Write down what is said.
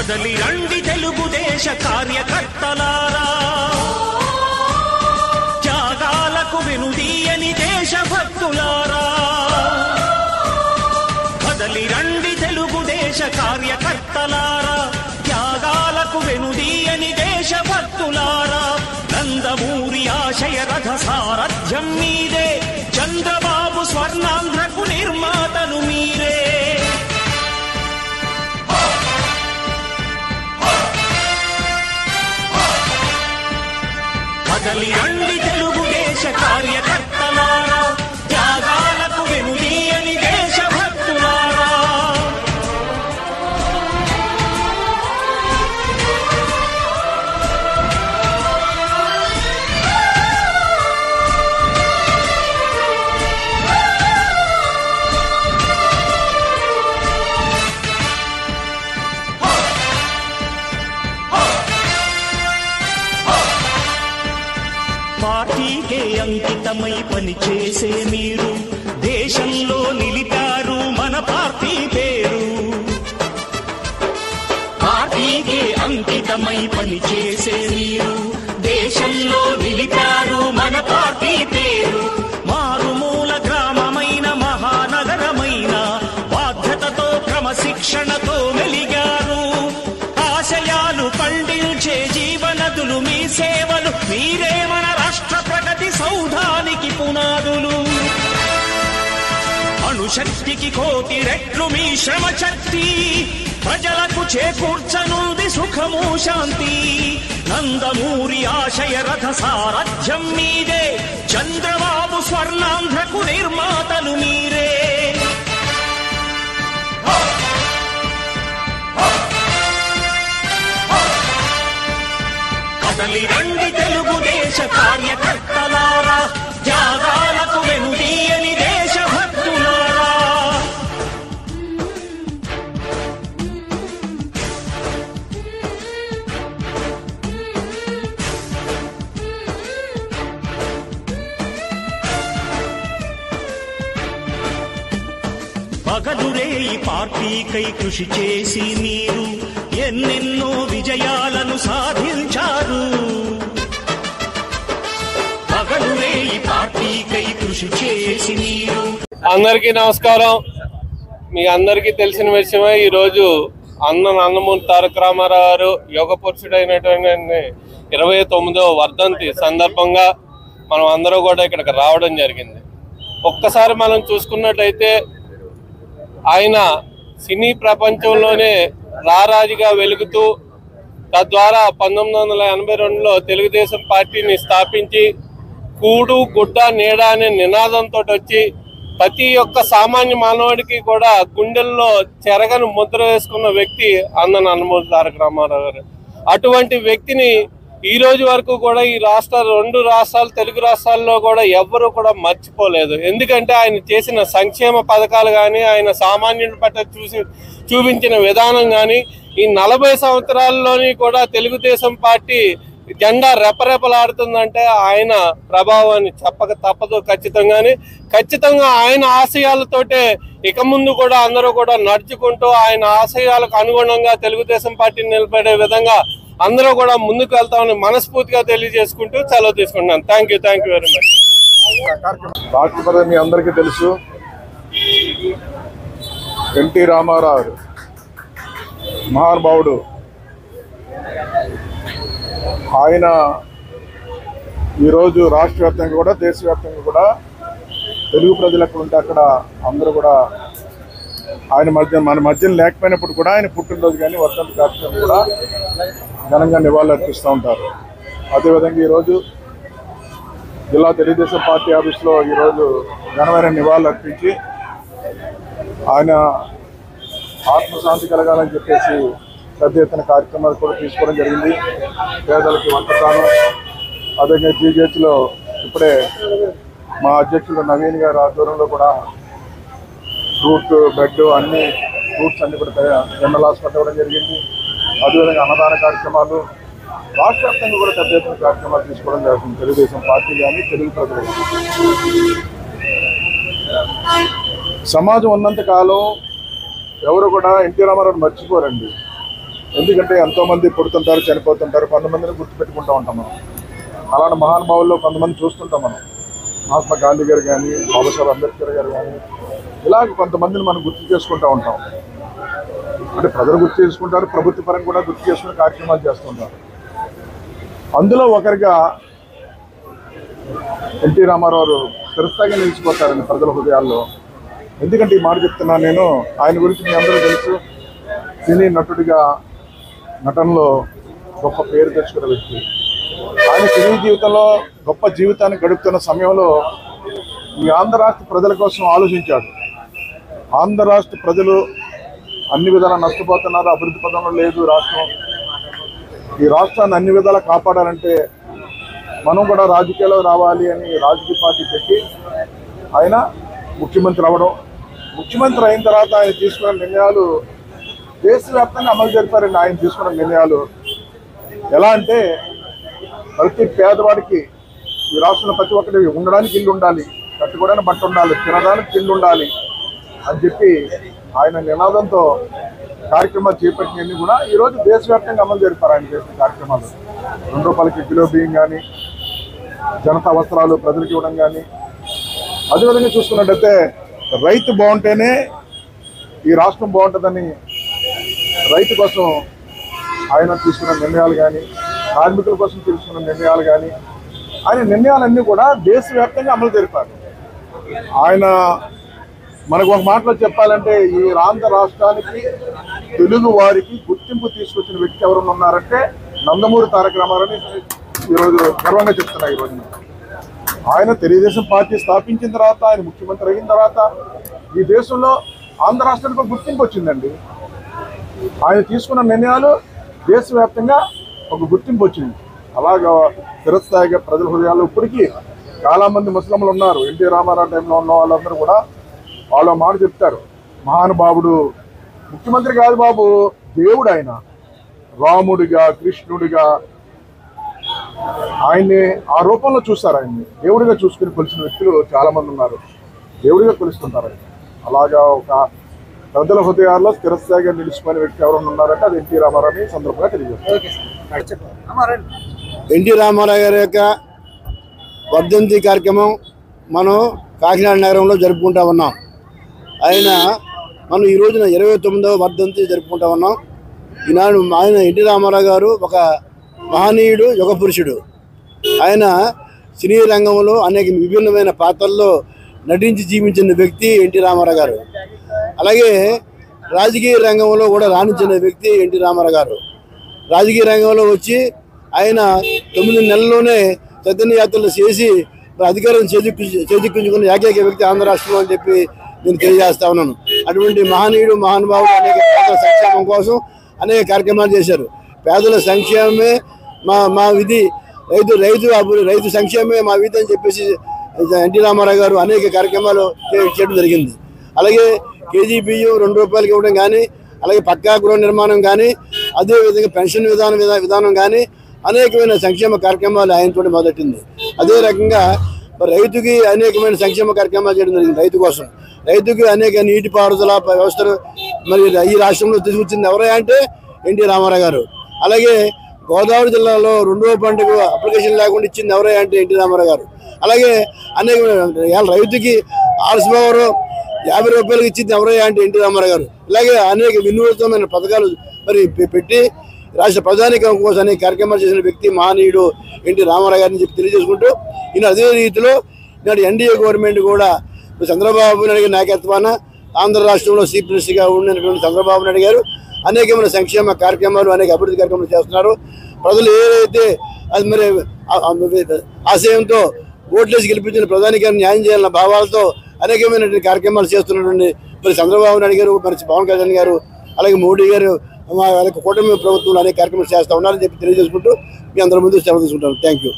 కదలి రండి తెలుగుదేశ కార్యకర్తలారా, త్యాగాలకు వెనుదీయని దేశభక్తులారా. కదలి రండి తెలుగుదేశ కార్యకర్తలారా, త్యాగాలకు వెనుదీయని దేశభక్తులారా. నందమూరి ఆశయ రథ సారథ్యం మీదే, చంద్రబాబు స్వర్ణాంధ్రకు నిర్మాతలు మీరే. కదలి రండి తెలుగుదేశ కార్యకర్తలారా, త్యాగాలకు వెనుదీయని దేశభక్తులారా. పార్టీకే అంకితమై పనిచేసే మీరు దేశంలో నిలిపారు మన పార్టీ పేరు. పార్టీకే అంకితమై పనిచేసే మీరు దేశంలో నిలిపారు మన పార్టీ పేరు. మారుమూల గ్రామమైన మహానగరమైన బాధ్యతతో క్రమశిక్షణతో మెలిగారు. ఆశయాలు పండించే జీవనదులు మీ సేవలు, మీరే మన రాష్ట్ర ప్రగతి సౌధానికి పునాదులు. అణుశక్తికి కోటి రెట్లు మీ శ్రమ శక్తి, ప్రజలకు చేకూర్చనుంది సుఖము శాంతి. నందమూరి ఆశయ రథ సారథ్యం మీదే, చంద్రబాబు స్వర్ణాంధ్రకు నిర్మాతలు మీరే. కదలి రండి తెలుగుదేశ కార్యకర్తలారా, త్యాగాలకు వెనుదీయని దేశభక్తులారా. పగలురే ఈ పార్టీకై కృషి చేసి మీరు ఎన్నెన్నో విజయాలను సాధించారు. పగలురే ఈ పార్టీకై కృషి చేసి మీరు. అందరికీ నమస్కారం. మీ అందరికీ తెలిసిన విషయమే, ఈరోజు నందమూరి తారక రామారావు గారు యోగ పురుషుడైనటువంటి 29వ వర్ధంతి సందర్భంగా మనం అందరూ కూడా ఇక్కడికి రావడం జరిగింది. ఒక్కసారి మనం చూసుకున్నట్టయితే ఆయన సినీ ప్రపంచంలోనే రారాజుగా వెలుగుతూ తద్వారా 1982లో తెలుగుదేశం పార్టీని స్థాపించి కూడు గుడ్డ నీడ అనే నినాదంతో వచ్చి ప్రతి ఒక్క సామాన్య మానవుడికి కూడా గుండెల్లో చెరగను ముద్ర వేసుకున్న వ్యక్తి నందమూరి తారక రామారావు గారు. అటువంటి వ్యక్తిని ఈ రోజు వరకు కూడా ఈ రెండు రాష్ట్రాలు తెలుగు రాష్ట్రాల్లో కూడా ఎవ్వరూ కూడా మర్చిపోలేదు. ఎందుకంటే ఆయన చేసిన సంక్షేమ పథకాలు కానీ, ఆయన సామాన్యుడి పట్ల చూపించిన విధానం కానీ, ఈ 40 సంవత్సరాల్లోని కూడా తెలుగుదేశం పార్టీ జెండా రెపరెపలాడుతుందంటే ఆయన ప్రభావాన్ని చెప్పక తప్పదు. ఖచ్చితంగా ఆయన ఆశయాలతోటే ఇక ముందు కూడా అందరూ కూడా నడుచుకుంటూ ఆయన ఆశయాలకు అనుగుణంగా తెలుగుదేశం పార్టీని నిలబడే విధంగా అందరూ కూడా ముందుకు వెళ్తామని మనస్ఫూర్తిగా తెలియజేసుకుంటూ సెలవు తీసుకుంటున్నాను. Thank you very much. రాష్ట్రపతి మీ అందరికీ తెలుసు, ఎన్టీ రామారావు మహానుభావుడు. ఆయన ఈరోజు రాష్ట్ర వ్యాప్తంగా కూడా దేశవ్యాప్తంగా కూడా తెలుగు ప్రజలు ఎక్కడ ఉంటే అక్కడ అందరూ కూడా ఆయన మన మధ్యన లేకపోయినప్పుడు కూడా ఆయన పుట్టినరోజు కానీ వర్ధంతి కార్యక్రమం కూడా ఘనంగా నివాళులు అర్పిస్తూ ఉంటారు. అదేవిధంగా ఈరోజు జిల్లా తెలుగుదేశం పార్టీ ఆఫీస్లో ఈరోజు ఘనమైన నివాళులు అర్పించి ఆయన ఆత్మశాంతి కలగాలని చెప్పేసి పెద్ద ఎత్తున కార్యక్రమాలు కూడా తీసుకోవడం జరిగింది. పేదలకి వంటకాను, అదేవిధంగా జీజీహెచ్లో ఇప్పుడే మా అధ్యక్షుడు నవీన్ గారి ఆధ్వర్యంలో కూడా ఫ్రూట్ బెడ్ అన్ని ఫ్రూట్స్ అన్ని కూడా జనరల్ హాస్పిటల్ ఇవ్వడం జరిగింది. అదేవిధంగా అన్నదాన కార్యక్రమాలు రాష్ట్ర వ్యాప్తంగా కూడా పెద్ద ఎత్తున కార్యక్రమాలు తీసుకోవడం జరుగుతుంది. తెలుగుదేశం పార్టీ కానీ తెలుగు ప్రజలు. సమాజం ఉన్నంత కాలం ఎవరు కూడా ఎన్టీ రామారావు మర్చిపోరండి. ఎందుకంటే ఎంతోమంది పుడుతుంటారు, చనిపోతుంటారు, కొంతమందిని గుర్తుపెట్టుకుంటూ ఉంటాం మనం. అలాంటి మహానుభావుల్లో కొంతమంది చూస్తుంటాం మనం. మహాత్మా గాంధీ గారు కానీ, బాబాసాహెబ్ అంబేద్కర్ గారు కానీ, ఇలాగ కొంతమందిని మనం గుర్తు చేసుకుంటూ ఉంటాం. అంటే ప్రజలు గుర్తు చేసుకుంటారు, ప్రభుత్వ పరంగా కూడా గుర్తు చేసుకునే కార్యక్రమాలు చేస్తుంటారు. అందులో ఒకరిగా ఎన్టీ రామారావు చిరస్థాయిగా నిలిచిపోతారండి ప్రజల హృదయాల్లో. ఎందుకంటే ఈ మాట చెప్తున్నాను నేను. ఆయన గురించి మీ అందరూ తెలుసు. సినీ నటుడిగా నటనలో గొప్ప పేరు తెచ్చుకున్న వ్యక్తి. ఆయన సినీ జీవితంలో గొప్ప జీవితాన్ని గడుపుతున్న సమయంలో ఈ ఆంధ్ర రాష్ట్ర ప్రజల కోసం ఆలోచించాడు. ఆంధ్ర రాష్ట్ర ప్రజలు అన్ని విధాలా నష్టపోతున్నారు, అభివృద్ధి పదంలో లేదు రాష్ట్రం. ఈ రాష్ట్రాన్ని అన్ని విధాలా కాపాడాలంటే మనం కూడా రాజకీయాల్లో రావాలి అని రాజకీయ పార్టీ పెట్టి ఆయన ముఖ్యమంత్రి అవ్వడం. ముఖ్యమంత్రి అయిన తర్వాత ఆయన తీసుకున్న నిర్ణయాలు దేశవ్యాప్తంగా అమలు జరిపారండి. ఆయన తీసుకున్న నిర్ణయాలు ఎలా అంటే, ప్రతి పేదవాడికి ఈ రాష్ట్రంలో ప్రతి ఒక్కటి ఉండడానికి ఇల్లు ఉండాలి, కట్టుకోవడానికి బట్ట ఉండాలి, తినడానికి తిండి ఉండాలి అని చెప్పి ఆయన నినాదంతో కార్యక్రమాలు చేపట్టినవన్నీ కూడా ఈరోజు దేశవ్యాప్తంగా అమలు జరిపారు. ఆయన చేసిన కార్యక్రమాలు ₹2 కిలో బియ్యం కానీ, జనతా వస్త్రాలు ప్రజలకు ఇవ్వడం కానీ, అదేవిధంగా చూసుకున్నట్టయితే రైతు బాగుంటేనే ఈ రాష్ట్రం బాగుంటుందని రైతు కోసం ఆయన తీసుకున్న నిర్ణయాలు కానీ, కార్మికుల కోసం తీసుకున్న నిర్ణయాలు కానీ, ఆయన నిర్ణయాలన్నీ కూడా దేశవ్యాప్తంగా అమలు జరిపారు. ఆయన మనకు ఒక మాటలో చెప్పాలంటే ఈ ఆంధ్ర రాష్ట్రానికి, తెలుగు వారికి గుర్తింపు తీసుకొచ్చిన వ్యక్తి ఎవరన్నా ఉన్నారంటే నందమూరి తారక రామారావు ఈరోజు గర్వంగా చెప్తున్నా. ఈరోజు ఆయన తెలుగుదేశం పార్టీ స్థాపించిన తర్వాత, ఆయన ముఖ్యమంత్రి అయిన తర్వాత ఈ దేశంలో ఆంధ్ర రాష్ట్రానికి గుర్తింపు వచ్చిందండి. ఆయన తీసుకున్న నిర్ణయాలు దేశవ్యాప్తంగా ఒక గుర్తింపు వచ్చింది. అలాగా చిరస్థాయిగా ప్రజల హృదయాల్లో ఇప్పటికీ చాలామంది ముస్లింలు ఉన్నారు. ఎన్టీ రామారావు టైంలో ఉన్న వాళ్ళందరూ కూడా వాళ్ళ మాట చెప్తారు, మహానుభావుడు ముఖ్యమంత్రి కాదు బాబు, దేవుడు ఆయన, రాముడిగా కృష్ణుడిగా ఆయన్ని ఆ రూపంలో చూస్తారు. ఆయన్ని దేవుడిగా చూసుకుని కొలిసిన వ్యక్తులు చాలామంది ఉన్నారు, దేవుడిగా కొలుస్తుంటారు ఆయన. అలాగా ఒక ప్రజల హృదయాల్లో స్థిరస్థాయిగా నిలిచిపోయిన వ్యక్తి ఎవరైనా ఉన్నారంటే అది ఎన్టీ రామారావు సందర్భంగా తెలియజేస్తారు. ఎన్టీ రామారావు గారి యొక్క వర్ధంతి కార్యక్రమం మనం కాకినాడ నగరంలో జరుపుకుంటా ఉన్నాం. మనం ఈ రోజున 29వ వర్ధంతి జరుపుకుంటా ఉన్నాం. ఈనాడు ఆయన ఎన్టీ రామారావు గారు ఒక మహనీయుడు, యుగ పురుషుడు. ఆయన సినీ రంగంలో అనేక విభిన్నమైన పాత్రల్లో నటించి జీవించిన వ్యక్తి ఎన్టీ రామారావు గారు. అలాగే రాజకీయ రంగంలో కూడా రాణించిన వ్యక్తి ఎన్టీ రామారావు గారు. రాజకీయ రంగంలో వచ్చి ఆయన 9 నెలల్లోనే చైతన్య యాత్రలు చేసి అధికారం చేజిక్కించుకున్న ఏకైక వ్యక్తి ఆంధ్ర రాష్ట్రంలో అని చెప్పి నేను తెలియజేస్తా ఉన్నాను. అటువంటి మహనీయుడు, మహానుభావుడు అనేక పేదల సంక్షేమం కోసం అనేక కార్యక్రమాలు చేశారు. పేదల సంక్షేమమే మా విధి, రైతు సంక్షేమమే మా విధి అని చెప్పేసి ఎన్టీ రామారావు గారు అనేక కార్యక్రమాలు చేయడం జరిగింది. అలాగే కేజీ బియ్యం ₹2 ఇవ్వడం కానీ, అలాగే పక్కా గృహ నిర్మాణం కానీ, అదేవిధంగా పెన్షన్ విధానం కానీ అనేకమైన సంక్షేమ కార్యక్రమాలు ఆయనతో మొదలెట్టింది. అదే రకంగా రైతుకి అనేకమైన సంక్షేమ కార్యక్రమాలు చేయడం జరిగింది. రైతుకి అనేక నీటిపారుదల వ్యవస్థలు మరి ఈ రాష్ట్రంలో తీసుకొచ్చింది ఎవరైనా అంటే ఎన్టీ రామారావు గారు. అలాగే గోదావరి జిల్లాలో 2వ పంటకు అప్లికేషన్ లేకుండా ఇచ్చింది ఎవరైనా అంటే ఎన్టీ రామారావు గారు. అలాగే అనేక రైతుకి హార్స్ పవర్ ₹50 ఇచ్చింది ఎవరైనా అంటే ఎన్టీ రామారావు గారు. ఇలాగే అనేక వినూత్నమైన పథకాలు మరి పెట్టి రాష్ట్ర ప్రజానీకం కోసం అనేక కార్యక్రమాలు చేసిన వ్యక్తి మహనీయుడు ఎన్టీ రామారావు గారిని చెప్పి తెలియజేసుకుంటూ, ఈయన అదే రీతిలో ఈనాడు ఎన్డీఏ గవర్నమెంట్ కూడా చంద్రబాబు నాయుడు గారి నాయకత్వాన ఆంధ్ర రాష్ట్రంలో చీఫ్ మినిస్టర్గా ఉన్నటువంటి చంద్రబాబు నాయుడు గారు అనేకమైన సంక్షేమ కార్యక్రమాలు, అనేక అభివృద్ధి కార్యక్రమాలు చేస్తున్నారు. ప్రజలు ఏదైతే అది మరి ఆశయంతో ఓట్లేసి గెలిపించిన ప్రధాని గారిని న్యాయం చేయాలన్న భావాలతో అనేకమైనటువంటి కార్యక్రమాలు చేస్తున్నటువంటి మరి చంద్రబాబు నాయుడు గారు, మరి పవన్ కళ్యాణ్ గారు, అలాగే మోడీ గారు కూటమి ప్రభుత్వంలో అనేక కార్యక్రమాలు చేస్తూ ఉన్నారని చెప్పి తెలియజేసుకుంటూ మీ అందరి ముందు సెలవు తీసుకుంటాను. Thank you.